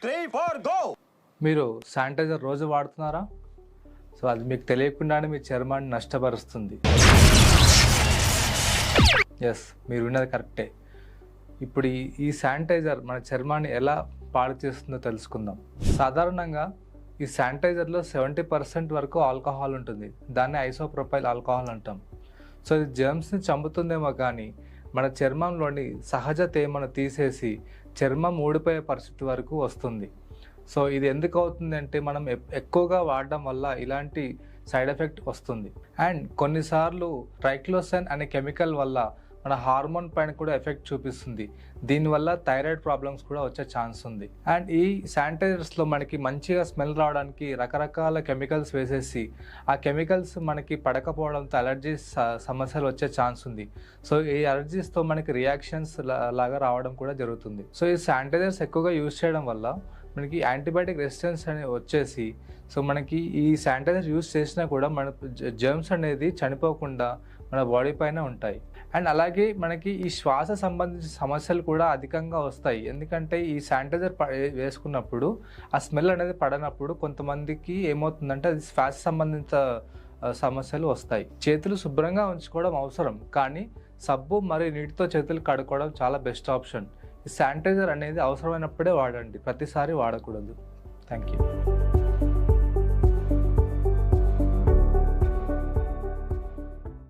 3, 4 go. మీరు sanitiser రోజు వాడుతున్నారా? సో అది మీకు తెలియకుండానే మీ చర్మాన్ని నష్టపరుస్తుంది. ఎస్, మీరు విన్నది కరెక్టే. ఇప్పుడు ఈ శానిటైజర్ మన చర్మాన్ని ఎలా పాడు చేస్తుందో తెలుసుకుందాం. సాధారణంగా ఈ శానిటైజర్లో 70% వరకు ఆల్కహాల్ ఉంటుంది. దాన్ని ఐసోప్రొపైల్ ఆల్కహాల్ అంటాం. సో ఇది జర్మ్స్ని చంపుతుందేమో కానీ మన చర్మంలోని సహజ తేమను తీసేసి చర్మం ఊడిపోయే పరిస్థితి వరకు వస్తుంది. సో ఇది ఎందుకు అవుతుంది అంటే మనం ఎక్కువగా వాడడం వల్ల ఇలాంటి సైడ్ ఎఫెక్ట్ వస్తుంది. అండ్ కొన్నిసార్లు ట్రైక్లోసైన్ అనే కెమికల్ వల్ల మన హార్మోన్ పైన కూడా ఎఫెక్ట్ చూపిస్తుంది. దీనివల్ల థైరాయిడ్ ప్రాబ్లమ్స్ కూడా వచ్చే ఛాన్స్ ఉంది. అండ్ ఈ శానిటైజర్స్లో మనకి మంచిగా స్మెల్ రావడానికి రకరకాల కెమికల్స్ వేసేసి ఆ కెమికల్స్ మనకి పడకపోవడంతో అలర్జీస్ సమస్యలు వచ్చే ఛాన్స్ ఉంది. సో ఈ అలర్జీస్తో మనకి రియాక్షన్స్ లాగా రావడం కూడా జరుగుతుంది. సో ఈ శానిటైజర్స్ ఎక్కువగా యూజ్ చేయడం వల్ల మనకి యాంటీబయాటిక్ రెసిస్టెన్స్ అనేది వచ్చేసి సో మనకి ఈ శానిటైజర్ యూజ్ చేసినా కూడా మన జర్మ్స్ అనేది చనిపోకుండా మన బాడీ పైన ఉంటాయి. అండ్ అలాగే మనకి ఈ శ్వాస సంబంధించిన సమస్యలు కూడా అధికంగా వస్తాయి. ఎందుకంటే ఈ శానిటైజర్ వేసుకున్నప్పుడు ఆ స్మెల్ అనేది పడనప్పుడు కొంతమందికి ఏమవుతుందంటే అది శ్వాస సంబంధిత సమస్యలు వస్తాయి. చేతులు శుభ్రంగా ఉంచుకోవడం అవసరం, కానీ సబ్బు మరియు నీటితో చేతులు కడుక్కోవడం చాలా బెస్ట్ ఆప్షన్. ఈ శానిటైజర్ అనేది అవసరమైనప్పుడే వాడండి, ప్రతిసారి వాడకూడదు. Thank you.